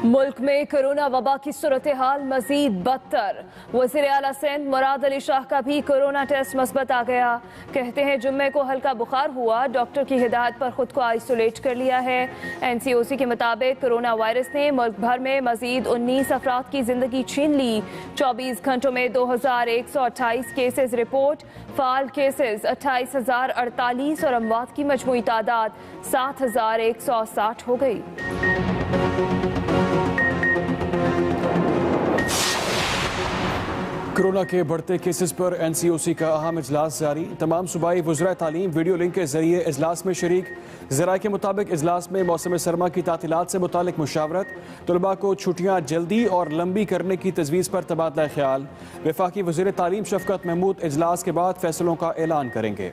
मुल्क में कोरोना वबा की सूरत हाल मजीद बदतर। वज़ीर आला सिंध मुराद अली शाह का भी कोरोना टेस्ट मस्बत आ गया। कहते हैं जुम्मे को हल्का बुखार हुआ, डॉक्टर की हिदायत पर खुद को आइसोलेट कर लिया है। NCOC के मुताबिक कोरोना वायरस ने मुल्क भर में मजीद 19 अफराद की जिंदगी छीन ली। 24 घंटों में 2128 केसेज रिपोर्ट, फाल केसेज 28,048 और अमवात की मजमूई तादाद 7,160 हो गई। कोरोना के बढ़ते केसेस पर NCOC का अहम इजलास जारी। तमाम सूबाई वज़राए तालीम वीडियो लिंक के जरिए इजलास में शरीक। ज़राए के मुताबिक इजलास में मौसम सरमा की तातीलात से मुतालिक मुशावरत, तलबा को छुट्टियाँ जल्दी और लंबी करने की तजवीज़ पर तबादला ख्याल। वफाकी वज़ीर तालीम शफकत महमूद इजलास के बाद फैसलों का ऐलान करेंगे।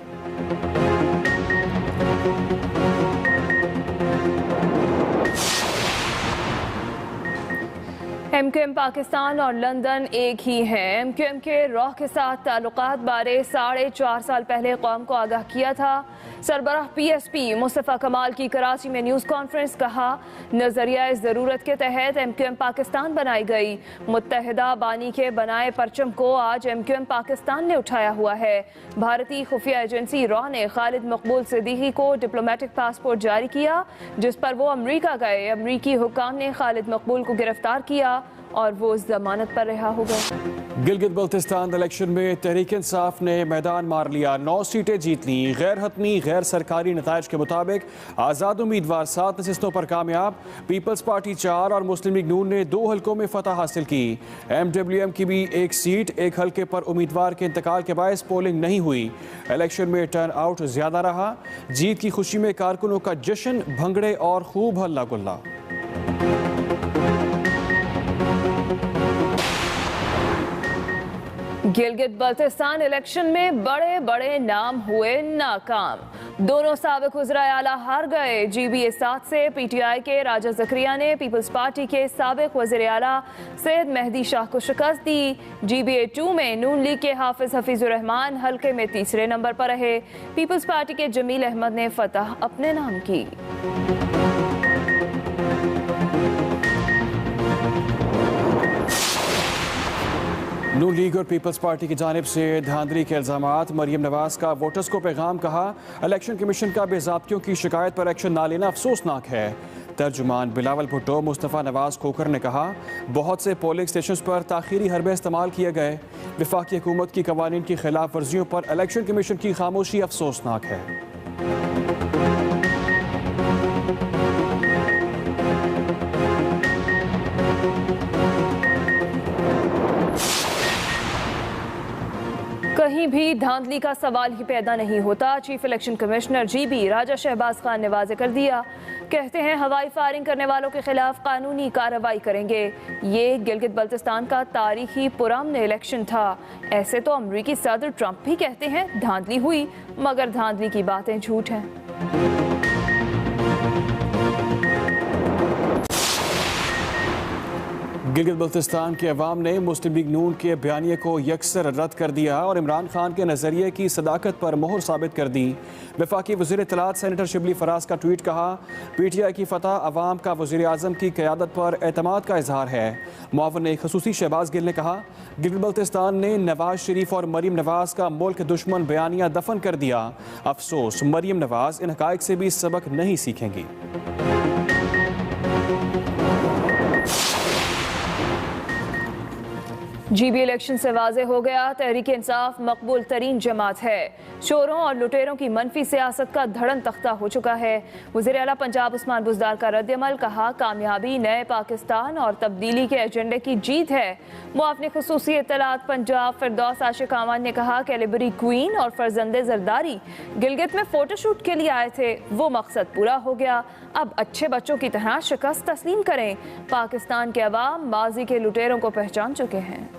MQM पाकिस्तान और लंदन एक ही हैं। MQM के रॉ के साथ ताल्लुकात बारे 4.5 साल पहले कौम को आगाह किया था। सरबराह PSP मुस्तफ़ा कमाल की कराची में न्यूज़ कॉन्फ्रेंस, कहा नजरिया ज़रूरत के तहत MQM पाकिस्तान बनाई गई। मुत्तहिदा बानी के बनाए परचम को आज MQM पाकिस्तान ने उठाया हुआ है। भारतीय खुफिया एजेंसी रॉ ने खालिद मकबूल सिद्दीकी को डिप्लोमेटिक पासपोर्ट जारी किया, जिस पर वो अमरीका गए। अमरीकी हुक्काम ने खालिद मकबूल को गिरफ्तार किया और वो जमानत पर रिहा हो गए। गिलगित बल्तिस्तान इलेक्शन में तहरीक इंसाफ ने मैदान मार लिया, 9 सीटें जीत ली। गैर हतमी गैर सरकारी नताइज के मुताबिक आज़ाद उम्मीदवार 7 नशिस्तों पर कामयाब। पीपल्स पार्टी 4 और मुस्लिम लीग नून ने 2 हल्कों में फतह हासिल की। MWM की भी 1 सीट, 1 हल्के पर उम्मीदवार के इंतकाल के बायस पोलिंग नहीं हुई। इलेक्शन में टर्न आउट ज्यादा रहा। जीत की खुशी में कारकुनों का जश्न, भंगड़े और खूब हल्ला गुल्ला। गिलगित बल्तिस्तान इलेक्शन में बड़े बड़े नाम हुए नाकाम। दोनों साबिक वज़राए आला हार गए। GBA 7 से PTI के राजा ज़करिया ने पीपल्स पार्टी के साबिक वज़ीर आला सैयद मेहदी शाह को शिकस्त दी। GBA 2 में नून लीग के हाफिज हफीजुर रहमान हल्के में तीसरे नंबर पर रहे। पीपल्स पार्टी के जमील अहमद ने फतह अपने नाम की। नून लीग और पीपल्स पार्टी की जानिब से धांधली के इल्जामात। मरियम नवाज का वोटर्स को पैगाम, कहा इलेक्शन कमीशन का बेज़ाब्तियों की शिकायत पर एक्शन ना लेना अफसोसनाक है। तर्जुमान बिलावल भुट्टो मुस्तफ़ा नवाज खोकर ने कहा बहुत से पोलिंग स्टेशन पर ताख़ीरी हरबे इस्तेमाल किए गए। वफाकी हुकूमत की कवानीन की खिलाफ वर्जियों पर इलेक्शन कमीशन की खामोशी अफसोसनाक है। कहीं भी धांधली का सवाल ही पैदा नहीं होता। चीफ इलेक्शन कमिश्नर GB राजा शहबाज खान ने वाज़ेह कर दिया। कहते हैं हवाई फायरिंग करने वालों के खिलाफ कानूनी कार्रवाई करेंगे। ये गिलगित बल्तिस्तान का तारीखी पुरान इलेक्शन था। ऐसे तो अमरीकी सदर ट्रंप भी कहते हैं धांधली हुई, मगर धांधली की बातें झूठ हैं। गिलगित बल्तिस्तान के अवाम ने मुस्लिम लीग नून के बयानिए को यकसर रद्द कर दिया और इमरान खान के नज़रिए की सदाकत पर मोहर साबित कर दी। वफाकी वज़ीर इत्तलात सेनेटर शिबली फराज का ट्वीट, कहा PTI की फतह अवाम का वज़ीर आज़म की क़यादत पर एतमाद का इजहार है। मुआवन खसूसी शहबाज गिल ने कहा गिलगित बल्तिस्तान ने नवाज शरीफ और मरीम नवाज का मुल्क दुश्मन बयानिया दफन कर दिया। अफसोस मरीम नवाज इन हक़ाइक़ से भी सबक नहीं सीखेंगी। GB इलेक्शन से वाज़ेह हो गया तहरीक इंसाफ मकबूल तरीन जमात है। चोरों और लुटेरों की मनफी सियासत का धड़न तख्ता हो चुका है। वज़ीर आला पंजाब उस्मान बुज़दार का रद्द-ए-अमल, कहा कामयाबी नए पाकिस्तान और तब्दीली के एजेंडे की जीत है। मुआफ़िन ख़ुसूसी इत्तलात पंजाब फिरदौस आशिक आमान ने कहा कैलिबरी क्वीन और फर्जंदे जरदारी गिलगित में फोटोशूट के लिए आए थे, वो मकसद पूरा हो गया। अब अच्छे बच्चों की तरह शिकस्त तस्लीम करें। पाकिस्तान के अवाम माजी के लुटेरों को पहचान चुके हैं।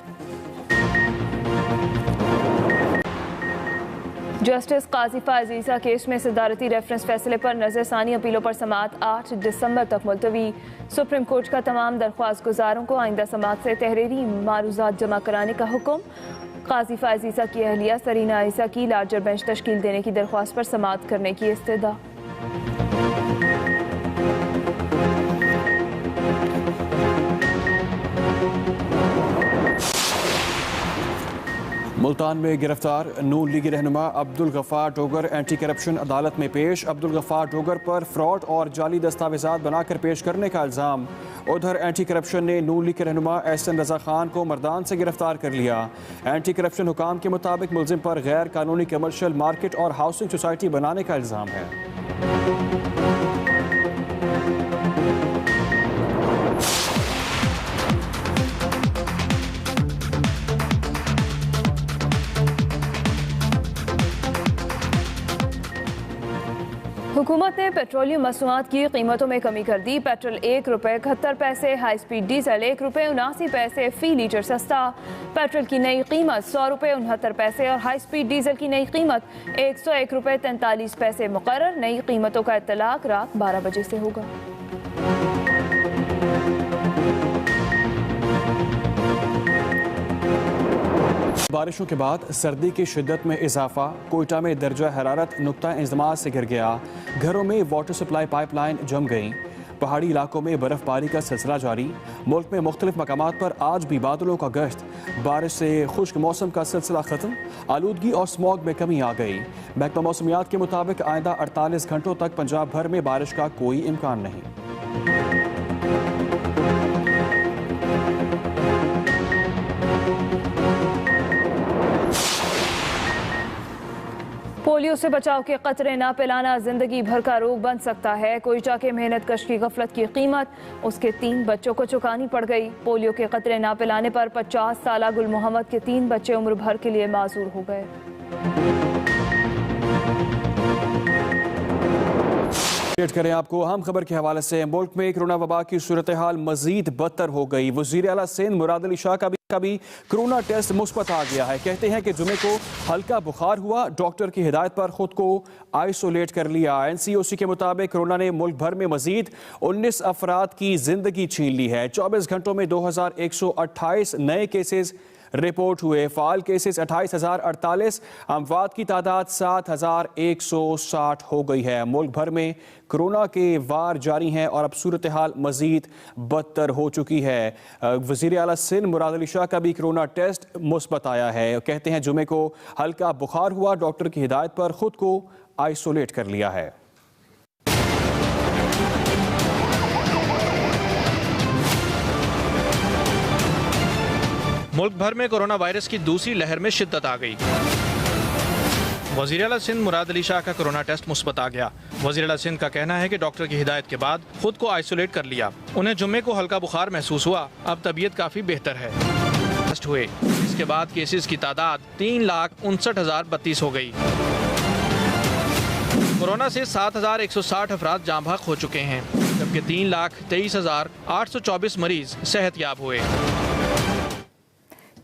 जस्टिस काजी फ़ाइज़ ईसा केस में सदारती रेफरेंस फैसले पर नज़रसानी अपीलों पर समाअत 8 दिसंबर तक मुलतवी। सुप्रीम कोर्ट का तमाम दरख्वास्त गुजारों को आइंदा समाअत से तहरीरी मारूज़ात जमा कराने का हुक्म। काजी फ़ाइज़ ईसा की अहलिया सरीना ईसा की लार्जर बेंच तश्कील देने की दरख्वास्त पर समाअत करने की इस्तदा। मुल्तान में गिरफ्तार नून लीगी रहनुमा अब्दुल गफ्फार डोगर एंटी करप्शन अदालत में पेश। अब्दुल गफ्फार डोगर पर फ्रॉड और जाली दस्तावेजात बनाकर पेश करने का इल्ज़ाम। उधर एंटी करप्शन ने नून लीग के रहनुमा एहसन रजा खान को मर्दान से गिरफ्तार कर लिया। एंटी करप्शन हुकाम के मुताबिक मुलजिम पर गैर कानूनी कमर्शियल मार्केट और हाउसिंग सोसाइटी बनाने का इल्ज़ाम है। हुकूमत ने पेट्रोलियम मसनूआत की कीमतों में कमी कर दी। पेट्रोल 1 रुपये 71 पैसे, हाई स्पीड डीजल 1 रुपये 79 पैसे फी लीटर सस्ता। पेट्रोल की नई कीमत 100 रुपये 69 पैसे और हाई स्पीड डीजल की नई कीमत 101 रुपये 43 पैसे मुकर्रर। नई कीमतों का इत्तलाक रात 12 बजे से होगा। बारिशों के बाद सर्दी की शिद्दत में इजाफा। कोयटा में दर्जा हरारत नुक्ता इंजमाज से गिर गया। घरों में वाटर सप्लाई पाइपलाइन जम गई। पहाड़ी इलाकों में बर्फबारी का सिलसिला जारी। मुल्क में मुख्तलिफ मकामात पर आज भी बादलों का गश्त। बारिश से खुश्क मौसम का सिलसिला खत्म। आलूदगी और स्मॉग में कमी आ गई। महकमा मौसमियात के मुताबिक आइंदा 48 घंटों तक पंजाब भर में बारिश का कोई इम्कान नहीं। पोलियो से बचाव के कतरे ना पिलाना जिंदगी भर का रोग बन सकता है। कोयटा के मेहनत कश की गफलत की कीमत उसके 3 बच्चों को चुकानी पड़ गई। पोलियो के कतरे ना पिलाने पर 50 साला गुल मोहम्मद के 3 बच्चे उम्र भर के लिए माजूर हो गए। करें आपको अहम खबर के हवाले से। मुल्क में कोरोना वबा की सूरत हाल मजीद बदतर हो गई। वज़ीर आला सिंध मुराद अली शाह का भी कोरोना टेस्ट मुस्बत आ गया है। कहते हैं कि जुमे को हल्का बुखार हुआ, डॉक्टर की हिदायत पर खुद को आइसोलेट कर लिया। NCOC के मुताबिक कोरोना ने मुल्क भर में मजीद 19 अफराद की जिंदगी छीन ली है। 24 घंटों में 2128 नए केसेस रिपोर्ट हुए। फाल केसेस 28,048। अमवात की तादाद 7,160 हो गई है। मुल्क भर में कोरोना के वार जारी हैं और अब सूरत हाल मजीद बदतर हो चुकी है। वज़ीर आला सिंध मुराद अली शाह का भी कोरोना टेस्ट मुस्बत आया है। कहते हैं जुमे को हल्का बुखार हुआ, डॉक्टर की हिदायत पर खुद को आइसोलेट कर लिया है। मुल्क भर में कोरोना वायरस की दूसरी लहर में शिद्दत आ गई। वज़ीर आला सिंध मुराद अली शाह का कोरोना टेस्ट मुस्बत आ गया। वज़ीर आला सिंध का कहना है कि डॉक्टर की हिदायत के बाद खुद को आइसोलेट कर लिया। उन्हें जुम्मे को हल्का बुखार महसूस हुआ। अब तबीयत काफ़ी बेहतर है। टेस्ट हुए, इसके बाद केसेस की तादाद 3,59,032 हो गई। कोरोना से 7,160 अफराद जाँ बहक हो चुके हैं, जबकि 3,23,824 मरीज सेहतयाब हुए।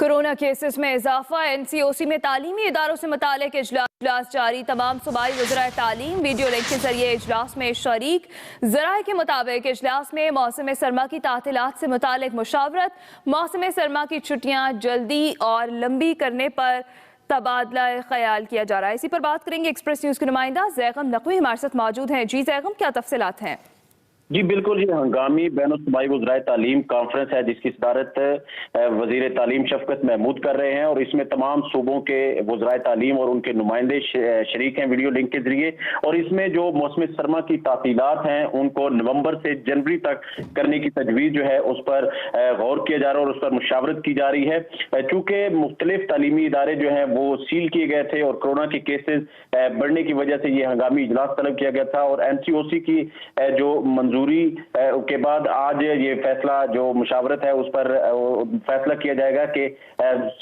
कोरोना केसेस में इजाफा। NCOC में तालीमी इदारों से मुतालिक इजलास जारी। तमाम सूबाई वज़राए तालीम वीडियो लिंक के जरिए इजलास में शरीक। ज़राए के मुताबिक इजलास में मौसम सरमा की तातीलात से मुतालिक मुशावरत, मौसम सरमा की छुट्टियाँ जल्दी और लंबी करने पर तबादला ख्याल किया जा रहा है। इसी पर बात करेंगे। एक्सप्रेस न्यूज़ के नुमाइंदा ज़ैगम नकवी हमारे साथ मौजूद हैं। जी ज़ैगम, क्या तफसीलात हैं? जी बिल्कुल, ये हंगामी बैनुल-सूबाई वज़राए तालीम कॉन्फ्रेंस है जिसकी सदारत वज़ीर तालीम शफकत महमूद कर रहे हैं और इसमें तमाम सूबों के वज़राए तालीम और उनके नुमाइंदे शरीक हैं वीडियो लिंक के जरिए। और इसमें जो मौसम सरमा की तातीलात हैं उनको नवंबर से जनवरी तक करने की तजवीज़ जो है उस पर गौर किया जा रहा है और उस पर मुशावरत की जा रही है। चूँकि मुख्तलिफ तालीमी इदारे जो हैं वो सील किए गए थे और कोरोना के केसेस बढ़ने की वजह से ये हंगामी इजलास तलब किया गया था और NCOC की जो मंजूरी के बाद आज ये फैसला जो मुशावरत है उस पर फैसला किया जाएगा कि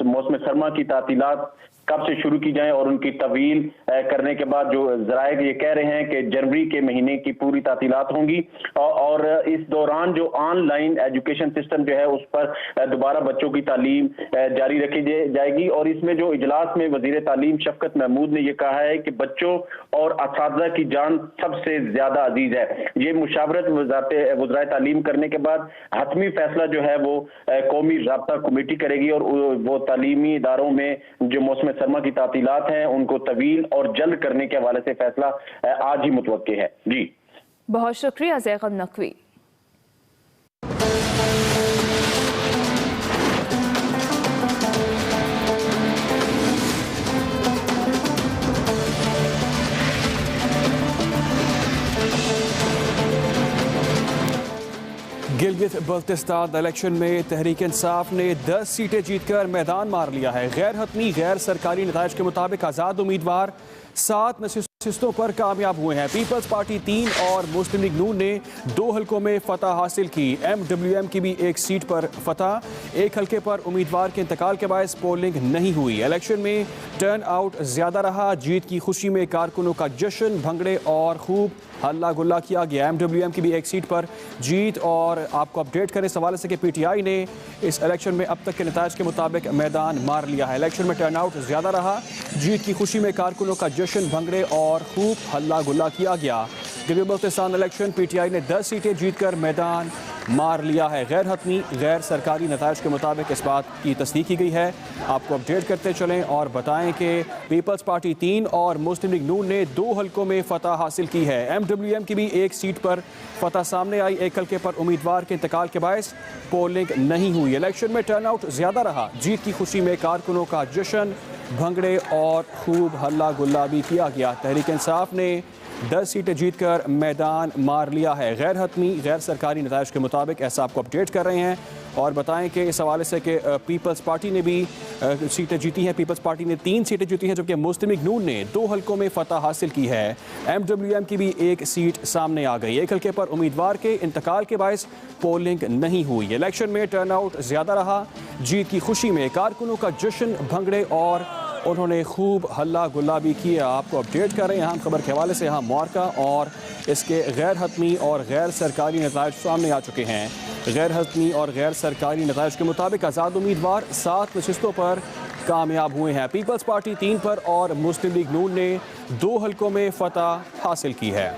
मौसम सरमा की तातीलात कब से शुरू की जाए और उनकी तवील करने के बाद जो ज़राए ये कह रहे हैं कि जनवरी के महीने की पूरी तातीलात होंगी और इस दौरान जो ऑनलाइन एजुकेशन सिस्टम जो है उस पर दोबारा बच्चों की तालीम जारी रखी जाएगी। और इसमें जो इजलास में वज़ीर तालीम शफकत महमूद ने यह कहा है कि बच्चों और असातिज़ा की जान सबसे ज्यादा अजीज है। ये मुशावरत वज़राए तालीम करने के बाद हतमी फैसला जो है वो कौमी राब्ता कमेटी करेगी और वो तालीमी इदारों में जो मौसम सरमा की तातीलात हैं उनको तवील और जल्द करने के हवाले से फैसला आज ही मुतवक्के है। जी बहुत शुक्रिया ज़ैगम नकवी। गिलगित बल्तिस्तान इलेक्शन में तहरीक इंसाफ ने 10 सीटें जीतकर मैदान मार लिया है। गैर हतमी गैर सरकारी नताइज के मुताबिक आज़ाद उम्मीदवार 7 नशिस्तों पर कामयाब हुए हैं। पीपल्स पार्टी 3 और मुस्लिम लीग नून ने 2 हलकों में फतह हासिल की। MWM की भी 1 सीट पर फतह। 1 हलके पर उम्मीदवार के इंतकाल के बायस पोलिंग नहीं हुई। इलेक्शन में टर्न आउट ज्यादा रहा। जीत की खुशी में कारकुनों का जश्न, भंगड़े और खूब हल्ला गुल्ला किया गया। MWM की भी 1 सीट पर जीत। और आपको अपडेट करें इस हवाले से कि PTI ने इस इलेक्शन में अब तक के नताइज के मुताबिक मैदान मार लिया है। इलेक्शन में टर्न आउट ज्यादा रहा। जीत की खुशी में कारकुनों का जश्न, भंगड़े और खूब हल्ला गुल्ला किया गया। गिलगित बल्तिस्तान इलेक्शन PTI ने 10 सीटें जीतकर मैदान मार लिया है। गैर हतमी गैर सरकारी नताइज के मुताबिक इस बात की तस्दीक की गई है। आपको अपडेट करते चलें और बताएं कि पीपल्स पार्टी 3 और मुस्लिम लीग नून ने 2 हलकों में फतह हासिल की है। MWM की भी 1 सीट पर फतह सामने आई। 1 हलके पर उम्मीदवार के इंतकाल के बायस पोलिंग नहीं हुई। इलेक्शन में टर्नआउट ज्यादा रहा। जीत की खुशी में कारकुनों का जश्न, भंगड़े और खूब हल्ला गुल्ला भी किया गया। तहरीक इंसाफ ने 10 सीटें जीतकर मैदान मार लिया है। गैर हतमी गैर सरकारी नताइज के मुताबिक ऐसा आपको अपडेट कर रहे हैं। और बताएं कि इस हवाले से कि पीपल्स पार्टी ने भी सीटें जीती हैं। पीपल्स पार्टी ने 3 सीटें जीती हैं, जबकि मुस्लिम लीग नून ने 2 हलकों में फतह हासिल की है। MWM की भी 1 सीट सामने आ गई। 1 हलके पर उम्मीदवार के इंतकाल के बायस पोलिंग नहीं हुई। इलेक्शन में टर्नआउट ज्यादा रहा। जीत की खुशी में कारकुनों का जश्न, भंगड़े और उन्होंने खूब हल्ला गुल्ला भी किया। आपको अपडेट कर रहे हैं अहम खबर के हवाले से। यहाँ मुआरका और इसके गैर हतमी और गैर सरकारी नताइज सामने आ चुके हैं। गैर हतमी और गैर सरकारी नताइज के मुताबिक आज़ाद उम्मीदवार 7 नशिस्तों पर कामयाब हुए हैं। पीपल्स पार्टी 3 पर और मुस्लिम लीग नून ने 2 हलकों में फतह हासिल की है।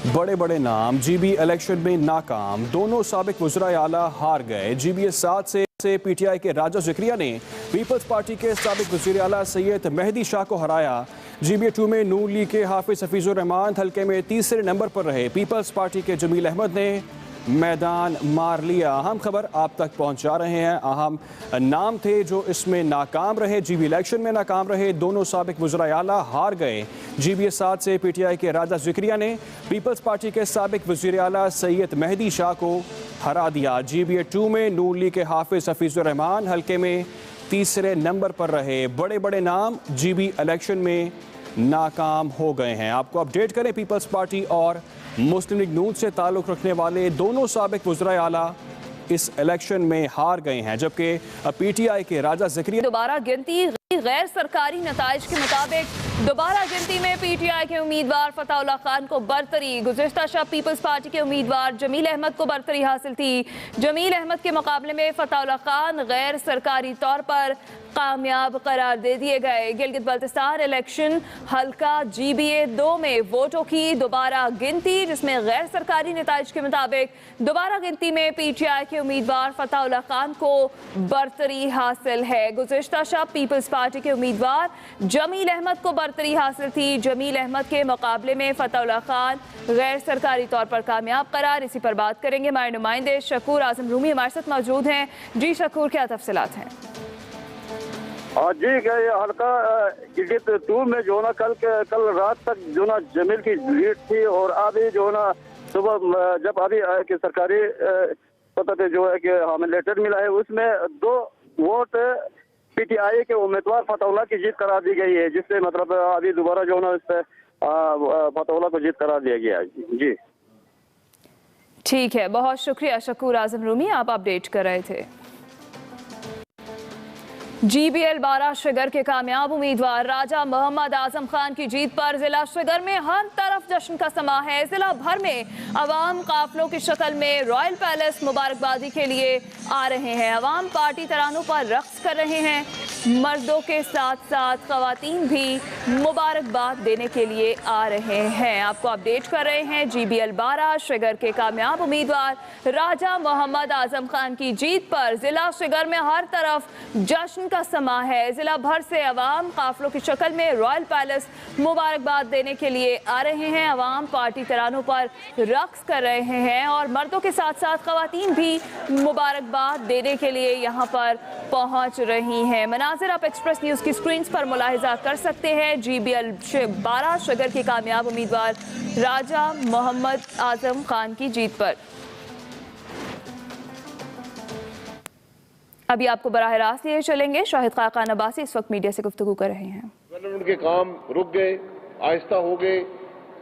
बड़े बड़े नाम GB इलेक्शन में नाकाम। दोनों साबिक वज़राए आला हार गए। GBS 7 से PTI के राजा ज़िक्रिया ने पीपल्स पार्टी के साबिक वज़ीर आला सैयद मेहदी शाह को हराया। GBA 2 में नून लीग के हाफिज हफीजुर रहमान हल्के में तीसरे नंबर पर रहे। पीपल्स पार्टी के जमील अहमद ने मैदान मार लिया। अहम खबर आप तक पहुंचा रहे हैं। अहम नाम थे जो इसमें नाकाम रहे, GB इलेक्शन में नाकाम रहे। दोनों साबिक वज़राए आला हार गए। GBS 7 से PTI के राजा ज़िक्रिया ने पीपल्स पार्टी के साबिक वज़ीर आला सैयद मेहदी शाह को हरा दिया। GBA 2 में नून लीग के हाफिज हफीजुर रहमान हल्के में तीसरे नंबर पर रहे। बड़े बड़े नाम GB इलेक्शन में नाकाम हो गए हैं। आपको अपडेट करें, पीपल्स पार्टी और मुस्लिम लीग नून से ताल्लुक़ रखने वाले दोनों साबिक वज़राए आला इस इलेक्शन में हार गए हैं, जबकि PTI के राजा ज़िक्रिया दोबारा गिनती गैर सरकारी नताइज के मुताबिक दोबारा गिनती में PTI के उम्मीदवार फताउल्लाह खान को बरतरी। गुज़िश्ता शब पीपल्स पार्टी के उम्मीदवार जमील अहमद को बरतरी हासिल थी। जमील अहमद के मुकाबले में फताउल्लाह खान गैर सरकारी तौर पर कामयाब करार दे दिए गए। गिलगित बल्तिस्तान इलेक्शन हल्का GBA 2 में वोटों की दोबारा गिनती, जिसमें गैर सरकारी नताइज के मुताबिक दोबारा गिनती में PTI के उम्मीदवार फताउल्लाह खान को बरतरी हासिल है। गुज़िश्ता शब पीपल्स पार्टी के उम्मीदवार जमील अहमद को बरतरी हासिल थी। जमील अहमद के मुकाबले में फताउल्लाह खान गैर सरकारी तौर पर कामयाब करार। इसी पर बात करेंगे। हमारे नुमाइंदे शकूर आजम रूमी हमारे साथ मौजूद हैं। जी शकूर, क्या तफसीलात हैं? जी, ये हल्का गिलगित 2 में जो ना कल रात तक जो ना जमील की लीड थी, और अभी जो ना सुबह जब अभी कि सरकारी पता पे जो है कि हमें लेटर मिला है, उसमें 2 वोट PTI के उम्मीदवार फताउल्लाह की जीत करार दी गई है, जिससे मतलब अभी दोबारा जो ना इस फताउल्लाह को जीत करार दिया गया है। जी ठीक है, बहुत शुक्रिया शकूर आजम रूमी, आप अपडेट कर रहे थे। GBL 12 श्रीगर के कामयाब उम्मीदवार राजा मोहम्मद आजम खान की जीत पर जिला श्रीगर में हर तरफ जश्न का समा है। जिला भर में अवाम काफिलों की शक्ल में रॉयल पैलेस मुबारकबादी के लिए आ रहे हैं। अवाम पार्टी तरानों पर रक्स कर रहे हैं। मर्दों के साथ साथ खवातीन भी मुबारकबाद देने के लिए आ रहे हैं। आपको अपडेट कर रहे हैं। GBL 12 श्रीगर के कामयाब उम्मीदवार राजा मोहम्मद आजम खान की जीत पर जिला श्रीगर में हर तरफ जश्न का समा है। जिला भर से अवाम काफिलों की शक्ल में रॉयल पैलेस मुबारकबाद देने के लिए आ रहे हैं। अवाम पार्टी तरानों पर रक्स कर रहे हैं और मर्दों के साथ साथ खवातीन भी मुबारकबाद देने के लिए यहाँ पर पहुँच रही हैं। मनाजिर आप एक्सप्रेस न्यूज़ की स्क्रीन पर मुलाहिजा कर सकते हैं। GBL 12 शुगर के कामयाब उम्मीदवार राजा मोहम्मद आजम खान की जीत पर। अभी आपको बराह रास्त लिए चलेंगे। शाहिद खाकान अब्बासी इस वक्त मीडिया से गुफ्तगू कर रहे हैं। उनके काम रुक गए, आहिस्ता हो गए,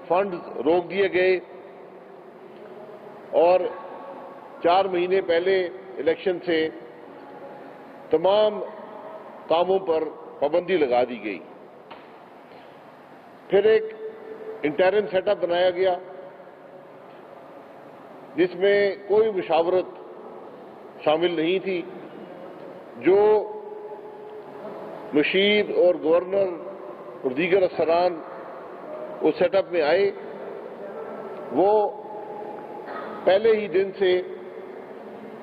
फंड रोक दिए गए और 4 महीने पहले इलेक्शन से तमाम कामों पर पाबंदी लगा दी गई। फिर एक इंटरिम सेटअप बनाया गया जिसमें कोई मुशावरत शामिल नहीं थी। जो मशीद और गवर्नर और दीगर अफसरान उस सेटअप में आए वो पहले ही दिन से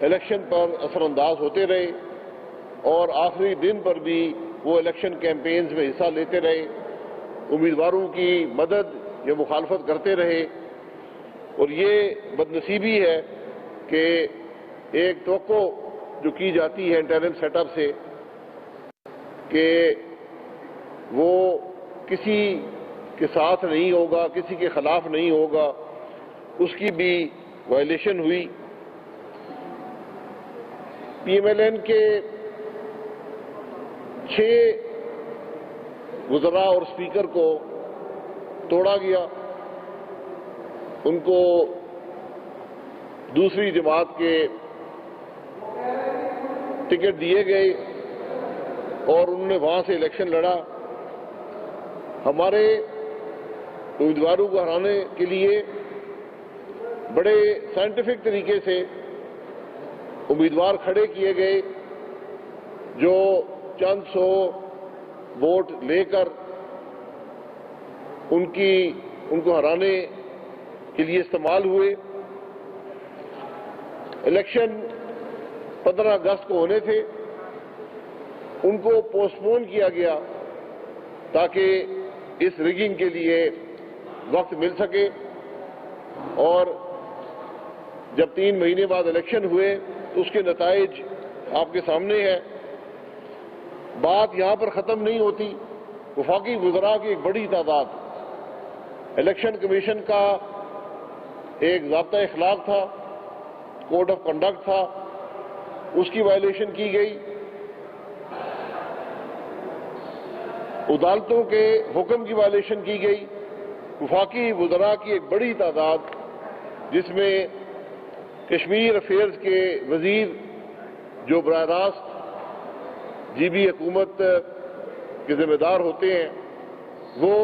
इलेक्शन पर असरअंदाज होते रहे और आखिरी दिन पर भी वो इलेक्शन कैंपेन्स में हिस्सा लेते रहे, उम्मीदवारों की मदद या मुखालफत करते रहे। और ये बदनसीबी है कि एक तवक्को जो की जाती है इंटरिम सेटअप से कि वो किसी के साथ नहीं होगा, किसी के खिलाफ नहीं होगा, उसकी भी वायलेशन हुई। PMLN के 6 वज़रा और स्पीकर को तोड़ा गया, उनको दूसरी जमात के टिकट दिए गए और उन्होंने वहां से इलेक्शन लड़ा। हमारे उम्मीदवारों को हराने के लिए बड़े साइंटिफिक तरीके से उम्मीदवार खड़े किए गए जो चंद सौ वोट लेकर उनको हराने के लिए इस्तेमाल हुए। इलेक्शन 15 अगस्त को होने थे, उनको पोस्टपोन किया गया ताकि इस रिगिंग के लिए वक्त मिल सके। और जब 3 महीने बाद इलेक्शन हुए तो उसके नताइज आपके सामने है। बात यहां पर खत्म नहीं होती। वफाकी वज़रा की एक बड़ी तादाद, इलेक्शन कमीशन का एक ज़ाब्ता इखलाक था, कोड ऑफ कंडक्ट था, उसकी वायलेशन की गई। अदालतों के हुक्म की वायलेशन की गई। वफाकी वज़रा की एक बड़ी तादाद जिसमें कश्मीर अफेयर्स के वजीर जो बराह रास्त GB हुकूमत के जिम्मेदार होते हैं, वो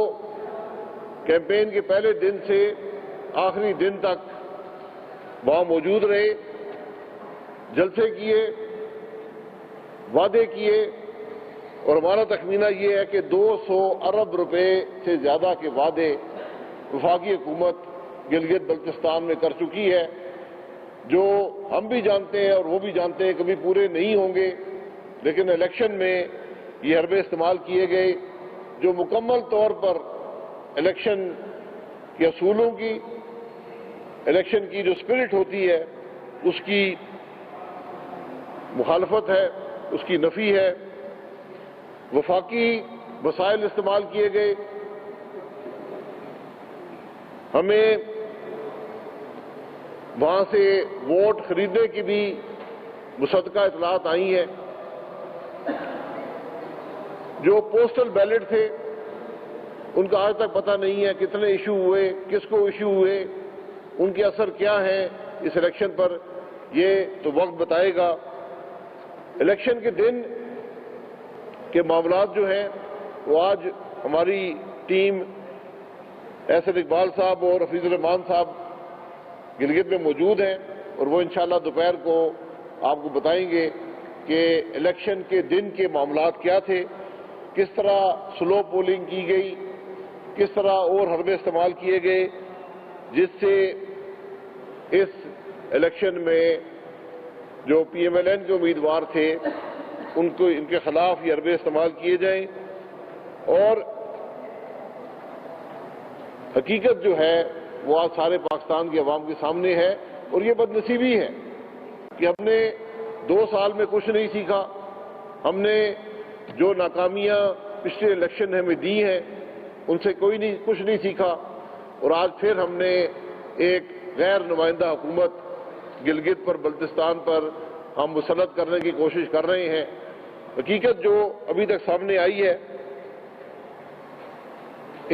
कैंपेन के पहले दिन से आखिरी दिन तक वहां मौजूद रहे, जलसे किए, वादे किए। और हमारा तखमीना ये है कि 200 अरब रुपए से ज्यादा के वादे वफाकी हुकूमत गिलगित बल्तिस्तान में कर चुकी है, जो हम भी जानते हैं और वो भी जानते हैं कभी पूरे नहीं होंगे। लेकिन इलेक्शन में ये हरबे इस्तेमाल किए गए जो मुकम्मल तौर पर इलेक्शन के असूलों की, इलेक्शन की जो स्पिरिट होती है उसकी मुखालफत है, उसकी नफी है। वफाकी वसाइल इस्तेमाल किए गए। हमें वहां से वोट खरीदने की भी मुसद्दका इतलात आई है। जो पोस्टल बैलेट थे उनका आज तक पता नहीं है कितने इशू हुए, किसको इशू हुए, उनके असर क्या है इस इलेक्शन पर, ये तो वक्त बताएगा। इलेक्शन के दिन के मामलात जो हैं वो आज हमारी टीम एसद इकबाल साहब और हफीजुर रहमान साहब गिलगित में मौजूद हैं और वो इंशाअल्लाह दोपहर को आपको बताएंगे कि इलेक्शन के दिन के मामलात क्या थे, किस तरह स्लो पोलिंग की गई, किस तरह और हरबे इस्तेमाल किए गए जिससे इस इलेक्शन में जो PMLN के उम्मीदवार थे उनको इनके खिलाफ ये हरबे इस्तेमाल किए जाएं। और हकीकत जो है वो आज सारे पाकिस्तान की आवाम के सामने है। और ये बदनसीबी है कि हमने 2 साल में कुछ नहीं सीखा। हमने जो नाकामियां पिछले इलेक्शन हमें दी हैं उनसे कुछ नहीं सीखा और आज फिर हमने एक गैर नुमाइंदा हुकूमत गिलगित पर, बल्तिस्तान पर हम मुसल्लत करने की कोशिश कर रहे हैं। हकीकत जो अभी तक सामने आई है,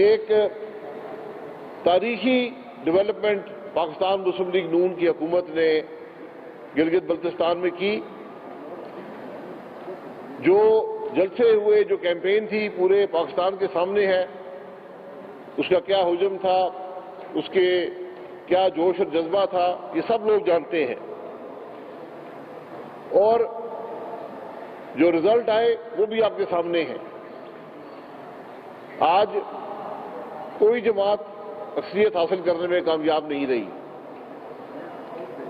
एक तारीखी डेवलपमेंट पाकिस्तान मुस्लिम लीग नून की हुकूमत ने गिलगित बल्तिस्तान में की। जो जलसे हुए जो कैंपेन थी पूरे पाकिस्तान के सामने है, उसका क्या हुजम था, उसके क्या जोश और जज्बा था, ये सब लोग जानते हैं। और जो रिजल्ट आए वो भी आपके सामने है। आज कोई जमात अक्सरियत हासिल करने में कामयाब नहीं रही।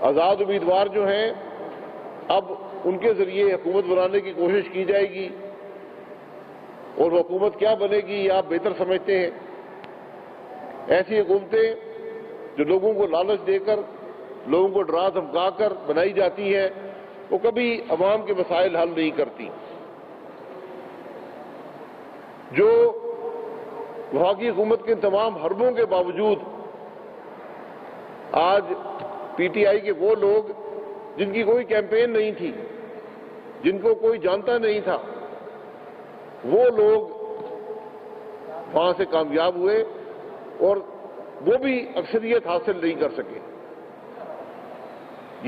आजाद उम्मीदवार जो हैं, अब उनके जरिए हुकूमत बनाने की कोशिश की जाएगी और वो हुकूमत क्या बनेगी ये आप बेहतर समझते हैं। ऐसी हुकूमतें जो लोगों को लालच देकर, लोगों को डरा धमका कर बनाई जाती हैं, वो कभी अवाम के मसाइल हल नहीं करती। जो वफाकी हुकूमत के तमाम हरबों के बावजूद आज पीटीआई के वो लोग जिनकी कोई कैंपेन नहीं थी, जिनको कोई जानता नहीं था, वो लोग वहां से कामयाब हुए और वो भी अक्सरियत हासिल नहीं कर सके।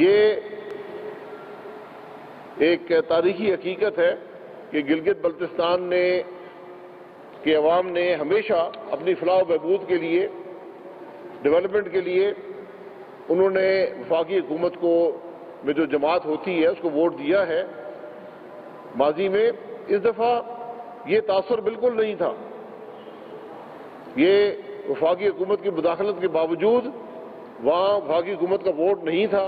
ये एक तारीखी हकीकत है कि गिलगित बल्तिस्तान के अवाम ने हमेशा अपनी फलाह बहबूद के लिए, डेवलपमेंट के लिए उन्होंने वफाकी हुकूमत को में जो जमात होती है उसको वोट दिया है। माजी में इस दफा ये तासुर बिल्कुल नहीं था। ये वफाकी हुकूमत की मुदाखलत के बावजूद वहाँ वफाकी हुकूमत का वोट नहीं था,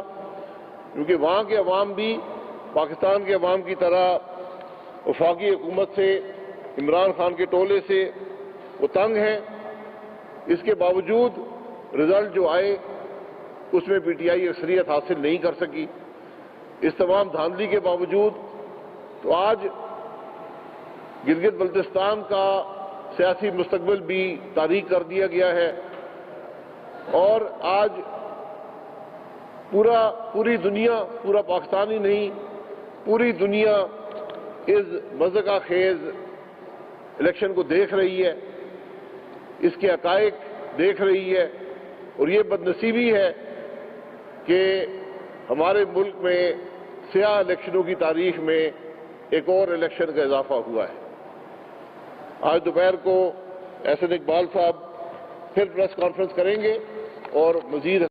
क्योंकि वहाँ के अवाम भी पाकिस्तान के अवाम की तरह वफाकी हुकूमत से, इमरान खान के टोले से वो तंग हैं। इसके बावजूद रिजल्ट जो आए उसमें पीटीआई अक्सरियत हासिल नहीं कर सकी। इस तमाम धांधली के बावजूद तो आज गिलगित बल्तिस्तान का सियासी मुस्तकबिल भी तारीख कर दिया गया है और आज पूरी दुनिया, पूरा पाकिस्तान ही नहीं, पूरी दुनिया इस मज़का खेज इलेक्शन को देख रही है, इसके हकायक देख रही है। और ये बदनसीबी है कि हमारे मुल्क में स्याह इलेक्शनों की तारीख में एक और इलेक्शन का इजाफा हुआ है। आज दोपहर को एहसन इकबाल साहब फिर प्रेस कॉन्फ्रेंस करेंगे और मजीद